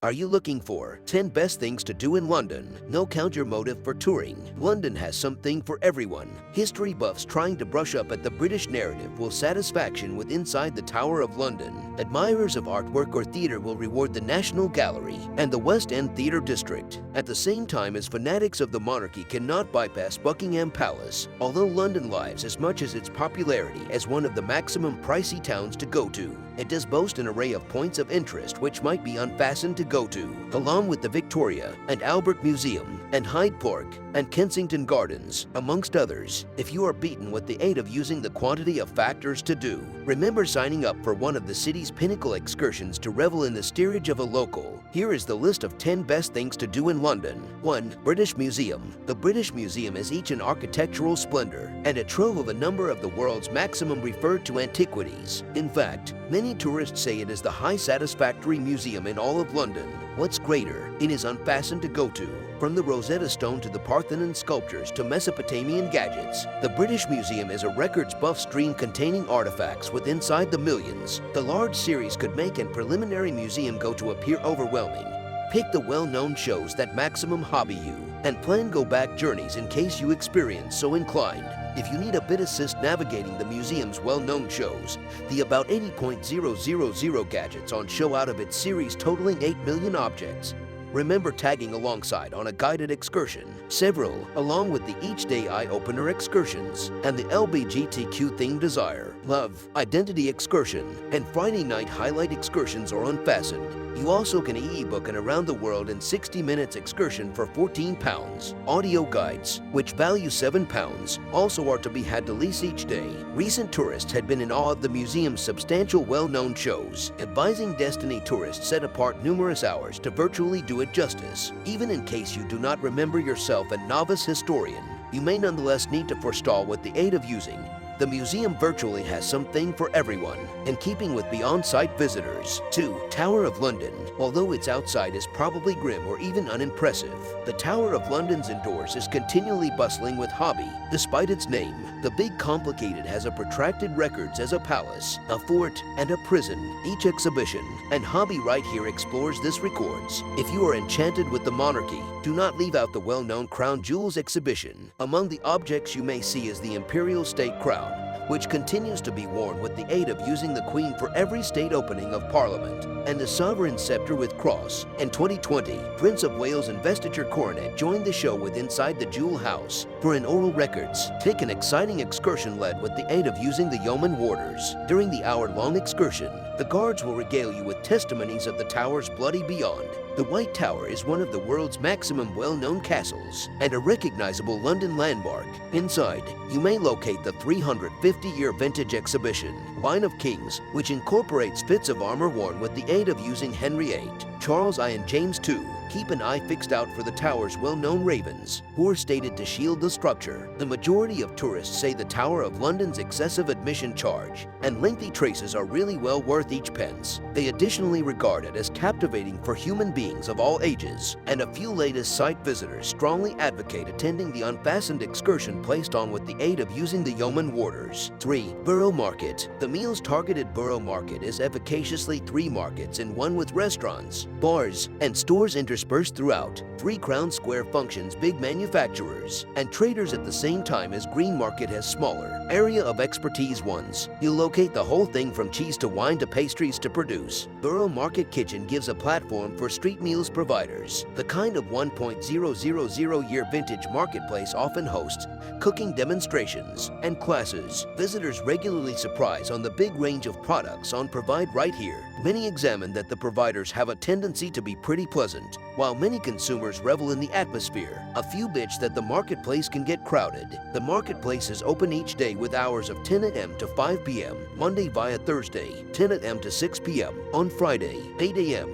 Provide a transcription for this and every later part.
Are you looking for 10 best things to do in London? No, count your motive for touring. London has something for everyone. History buffs trying to brush up at the British narrative will satisfaction with inside the Tower of London. Admirers of artwork or theatre will reward the National Gallery and the West End Theatre District. At the same time as fanatics of the monarchy cannot bypass Buckingham Palace, although London lives as much as its popularity as one of the maximum pricey towns to go to. It does boast an array of points of interest which might be unfastened to go to, along with the Victoria and Albert Museum and Hyde Park and Kensington Gardens, amongst others. If you are beaten with the aid of using the quantity of factors to do, remember signing up for one of the city's pinnacle excursions to revel in the steerage of a local. Here is the list of 10 best things to do in London. 1. British Museum. The British Museum is each an architectural splendor and a trove of a number of the world's maximum referred to antiquities. In fact, many tourists say it is the high satisfactory museum in all of London. What's greater, it is unfastened to go to. From the Rosetta Stone to the Parthenon sculptures to Mesopotamian gadgets, the British Museum is a records buff stream containing artifacts with inside the millions. The large series could make an preliminary museum go to appear overwhelming. Pick the well-known shows that maximum hobby you, and plan go-back journeys in case you experience so inclined. If you need a bit assist navigating the museum's well-known shows, the about 80.000 gadgets on show out of its series totaling 8 million objects. Remember tagging alongside on a guided excursion, several, along with the each day eye-opener excursions, and the LBGTQ themed Desire, Love, Identity excursion, and Friday night highlight excursions are unfastened. You also can e-book an around the world in 60 minutes excursion for £14. Audio guides, which value £7, also are to be had to lease each day. Recent tourists had been in awe of the museum's substantial well-known shows, advising Destiny tourists set apart numerous hours to virtually do it justice. Even in case you do not remember yourself a novice historian, you may nonetheless need to forestall with the aid of using. The museum virtually has something for everyone, in keeping with beyond-site visitors. 2. Tower of London. Although its outside is probably grim or even unimpressive, the Tower of London's indoors is continually bustling with hobby. Despite its name, the big complicated has a protracted records as a palace, a fort, and a prison. Each exhibition and hobby right here explores this records. If you are enchanted with the monarchy, do not leave out the well-known Crown Jewels exhibition. Among the objects you may see is the Imperial State Crown, which continues to be worn with the aid of using the Queen for every state opening of Parliament, and the Sovereign Sceptre with Cross. In 2020, Prince of Wales' investiture coronet joined the show with Inside the Jewel House. For an oral records, take an exciting excursion led with the aid of using the Yeoman Warders. During the hour-long excursion, the guards will regale you with testimonies of the tower's bloody beyond. The White Tower is one of the world's maximum well-known castles and a recognizable London landmark. Inside, you may locate the 350-year vintage exhibition, Line of Kings, which incorporates fits of armor worn with the aid of using Henry VIII, Charles I and James II. Keep an eye fixed out for the tower's well-known ravens, who are stated to shield the structure. The majority of tourists say the Tower of London's excessive admission charge and lengthy traces are really well worth each pence. They additionally regard it as captivating for human beings of all ages, and a few latest site visitors strongly advocate attending the unfastened excursion placed on with the aid of using the Yeoman Warders. 3. Borough Market. The meals-targeted Borough Market is efficaciously 3 markets in one with restaurants, bars, and stores interspersed throughout. 3 Crown Square functions big manufacturers and traders at the same time as Green Market has smaller, area of expertise ones. You'll locate the whole thing from cheese to wine to pastries to produce. Borough Market Kitchen gives a platform for street meals providers. The kind of 1.000-year vintage marketplace often hosts cooking demonstrations and classes. Visitors regularly surprise on the big range of products on provide right here. Many examine that the providers have a tendency to be pretty pleasant, while many consumers revel in the atmosphere. A few bitch that the marketplace can get crowded. The marketplace is open each day with hours of 10 a.m. to 5 p.m. Monday via Thursday, 10 a.m. to 6 p.m. On Friday, 8 a.m.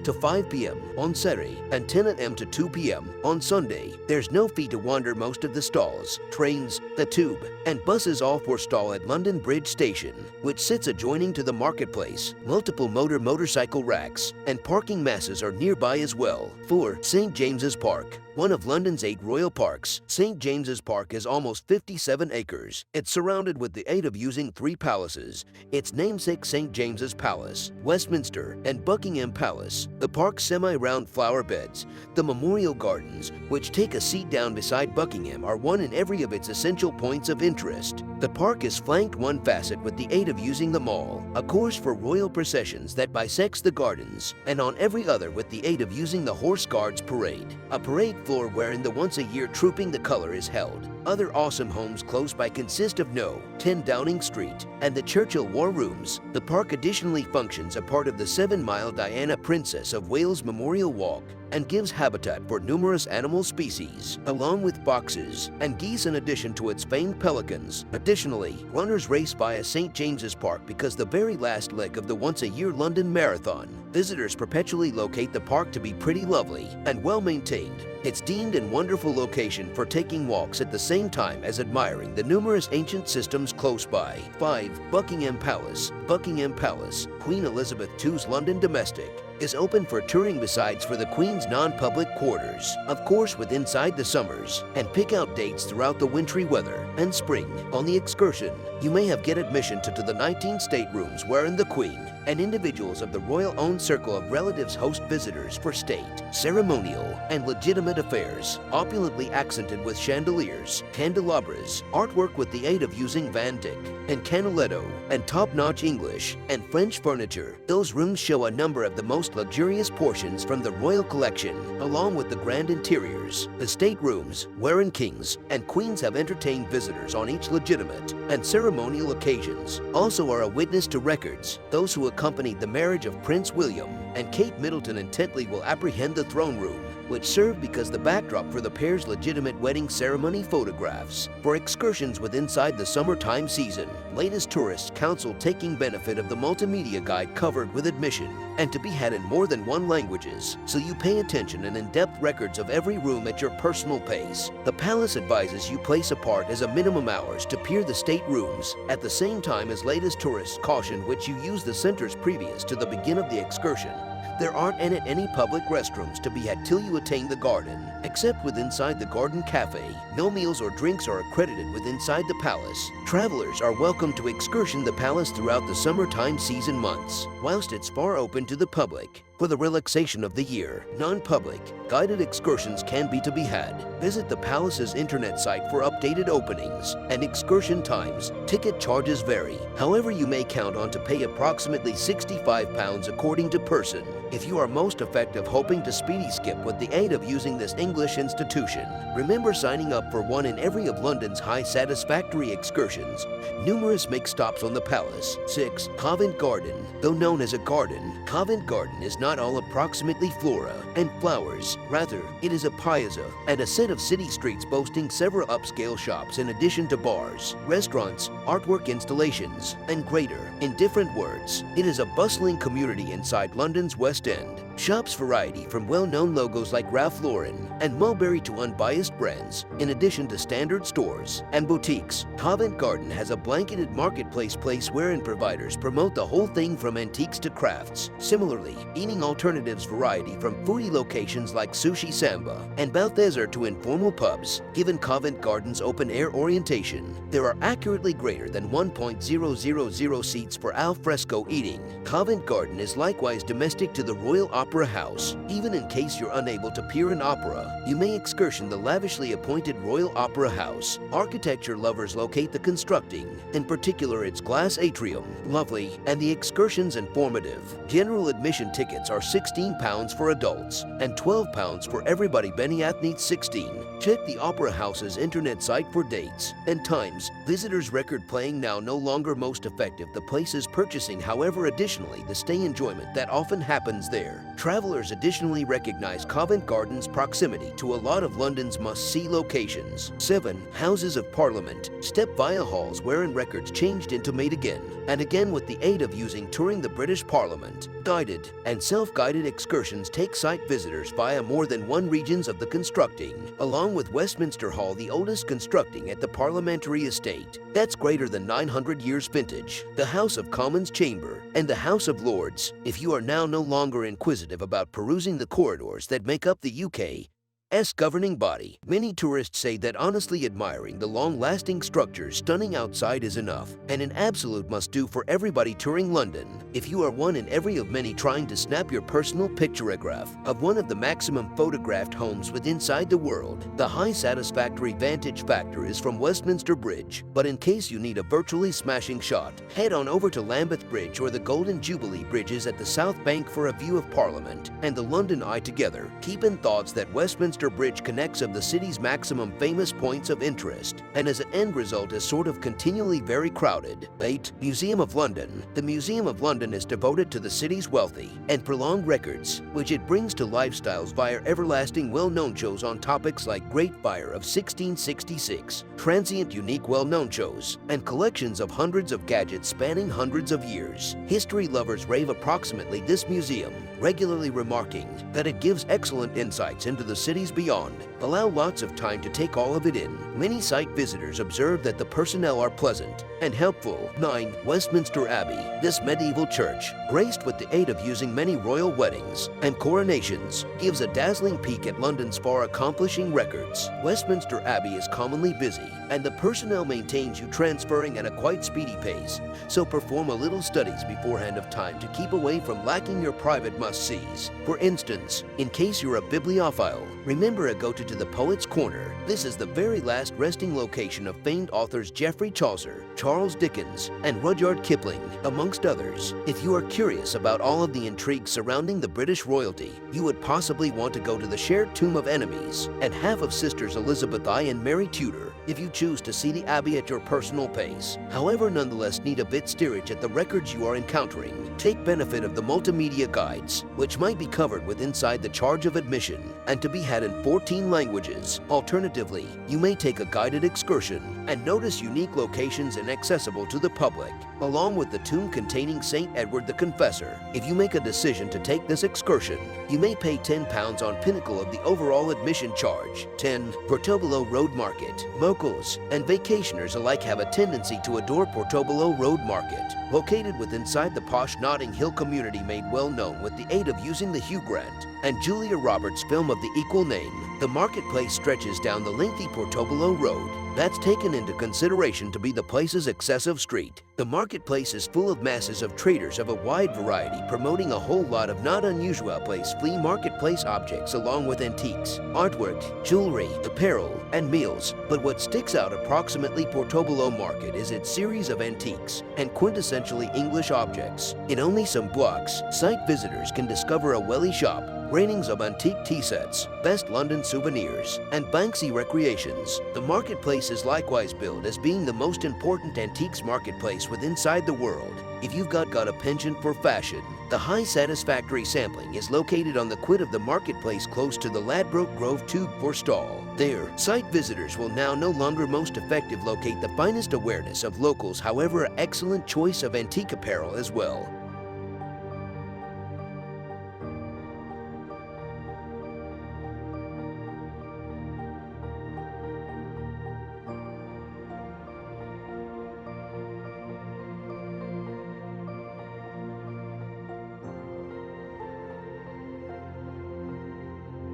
to 5 p.m. on Saturday, and 10 a.m. to 2 p.m. on Sunday. There's no fee to wander most of the stalls. Trains, the tube, and buses all forestall at London Bridge Station, which sits adjoining to the marketplace. Multiple motorcycle racks and parking masses are nearby as well. 4. St. James's Park. one of London's 8 royal parks, St. James's Park is almost 57 acres. It's surrounded with the aid of using 3 palaces, its namesake St. James's Palace, Westminster, and Buckingham Palace, the park's semi-round flower beds, the memorial gardens, which take a seat down beside Buckingham, are one in every of its essential points of interest. The park is flanked one facet with the aid of using the Mall, a course for royal processions that bisects the gardens, and on every other with the aid of using the Horse Guards Parade, a parade floor wherein the once-a-year Trooping the Colour is held. Other awesome homes close by consist of No. 10 Downing Street and the Churchill War Rooms. The park additionally functions a part of the 7-mile Diana Princess of Wales Memorial Walk and gives habitat for numerous animal species, along with foxes and geese in addition to its famed pelicans. Additionally, runners race via St. James's Park because the very last leg of the once-a-year London Marathon. Visitors perpetually locate the park to be pretty lovely and well-maintained. It's deemed a wonderful location for taking walks at the same time as admiring the numerous ancient systems close by. 5. Buckingham Palace. Buckingham Palace, Queen Elizabeth II's London domestic, is open for touring besides for the Queen's non-public quarters, of course with inside the summers, and pick out dates throughout the wintry weather and spring. On the excursion, you may get admission to the 19 staterooms wherein the Queen and individuals of the royal-owned circle of relatives host visitors for state, ceremonial, and legitimate affairs, opulently accented with chandeliers, candelabras, artwork with the aid of using Van Dyck and Canaletto, and top-notch English and French furniture. Those rooms show a number of the most luxurious portions from the royal collection, along with the grand interiors. The staterooms, wherein kings and queens have entertained visitors on each legitimate and ceremonial occasions, also are a witness to records. Those who accompanied the marriage of Prince William and Kate Middleton intently will apprehend the throne room, which served because the backdrop for the pair's legitimate wedding ceremony photographs. For excursions with inside the summertime season, latest tourists counsel taking benefit of the multimedia guide covered with admission and to be had in more than 1 languages, so you pay attention and in-depth records of every room at your personal pace. The palace advises you place apart as a minimum hours to peer the state rooms, at the same time as latest tourists caution which you use the centers previous to the begin of the excursion. There aren't any public restrooms to be had till you attain the garden, except with inside the garden cafe. No meals or drinks are accredited with inside the palace. Travelers are welcome to excursion the palace throughout the summertime season months, whilst it's far open to the public. For the relaxation of the year, non-public, guided excursions can be to be had. Visit the palace's internet site for updated openings and excursion times. Ticket charges vary. However, you may count on to pay approximately £65 according to person. If you are most effective hoping to speedy skip with the aid of using this English institution, remember signing up for one in every of London's high satisfactory excursions. Numerous make stops on the palace. 6. Covent Garden. Though known as a garden, Covent Garden is not all approximately flora and flowers. Rather, it is a piazza and a set of city streets boasting several upscale shops in addition to bars, restaurants, artwork installations, and greater. In different words, it is a bustling community inside London's West End. Shops variety from well-known logos like Ralph Lauren and Mulberry to unbiased brands, in addition to standard stores and boutiques. Covent Garden has a blanketed marketplace wherein providers promote the whole thing from antiques to crafts. Similarly, eating alternatives variety from foodie locations like Sushi Samba and Balthazar to informal pubs. Given Covent Garden's open-air orientation, there are accurately greater than 1,000 seats for al fresco eating. Covent Garden is likewise domestic to the Royal Opera House. Even in case you're unable to peer an opera, you may excursion the lavishly appointed Royal Opera House. Architecture lovers locate the constructing, in particular its glass atrium, lovely, and the excursions informative. General admission tickets are £16 for adults and £12 for everybody. Benny Athletes 16. Check the Opera House's internet site for dates and times. Visitors record playing now no longer most effective. The place is purchasing, however, additionally the stay enjoyment that often happens there. Travelers additionally recognize Covent Garden's proximity to a lot of London's must-see locations. 7. Houses of Parliament. Step via halls wherein records changed into made again and again with the aid of using touring the British Parliament. Guided and self-guided excursions take site visitors via more than 1 regions of the constructing, along with Westminster Hall, the oldest constructing at the parliamentary estate. That's greater than 900 years vintage. The House of Commons Chamber and the House of Lords. If you are now no longer inquisitive about perusing the corridors that make up the UK, S governing body. Many tourists say that honestly admiring the long-lasting structures stunning outside is enough, and an absolute must-do for everybody touring London. If you are one in every of many trying to snap your personal pictograph of one of the maximum photographed homes within inside the world, the high satisfactory vantage factor is from Westminster Bridge. But in case you need a virtually smashing shot, head on over to Lambeth Bridge or the Golden Jubilee Bridges at the South Bank for a view of Parliament and the London Eye together. Keep in thoughts that Westminster Bridge connects of the city's maximum famous points of interest, and as an end result is sort of continually very crowded. 8. Museum of London. The Museum of London is devoted to the city's wealthy and prolonged records, which it brings to lifestyles via everlasting well-known shows on topics like Great Fire of 1666, transient unique well-known shows, and collections of hundreds of gadgets spanning hundreds of years. History lovers rave approximately this museum, regularly remarking that it gives excellent insights into the cities beyond. Allow lots of time to take all of it in. Many site visitors observe that the personnel are pleasant and helpful. 9. Westminster Abbey. This medieval church, graced with the aid of using many royal weddings and coronations, gives a dazzling peek at London's far-accomplishing records. Westminster Abbey is commonly busy, and the personnel maintains you transferring at a quite speedy pace, so perform a little studies beforehand of time to keep away from lacking your private must-sees. For instance, in case you're a bibliophile, remember to go to the Poet's Corner. This is the very last resting location of famed authors Geoffrey Chaucer, Charles Dickens, and Rudyard Kipling, amongst others. If you are curious about all of the intrigue surrounding the British royalty, you would possibly want to go to the shared tomb of enemies and half of sisters Elizabeth I and Mary Tudor, if you choose to see the Abbey at your personal pace. However, nonetheless need a bit steerage at the records you are encountering. Take benefit of the multimedia guides, which might be covered with inside the charge of admission, and to be had in 14 languages. Alternatively, you may take a guided excursion and notice unique locations inaccessible to the public, along with the tomb containing St. Edward the Confessor. If you make a decision to take this excursion, you may pay £10 on pinnacle of the overall admission charge. 10. Portobello Road Market. Locals and vacationers alike have a tendency to adore Portobello Road Market, located within inside the posh Notting Hill community made well known with the aid of using the Hugh Grant and Julia Roberts film of the equal name. The marketplace stretches down the lengthy Portobello Road. That's taken into consideration to be the place's excessive street. The marketplace is full of masses of traders of a wide variety promoting a whole lot of not unusual place flea marketplace objects along with antiques, artwork, jewelry, apparel, and meals. But what sticks out approximately Portobello Market is its series of antiques and quintessentially English objects. In only some blocks, site visitors can discover a welly shop, ratings of antique tea sets, best London souvenirs, and Banksy recreations. The marketplace is likewise billed as being the most important antiques marketplace within inside the world. If you've got a penchant for fashion, the high satisfactory sampling is located on the quid of the marketplace close to the Ladbroke Grove Tube for stall. There, site visitors will now no longer most effective locate the finest awareness of locals, however excellent choice of antique apparel as well.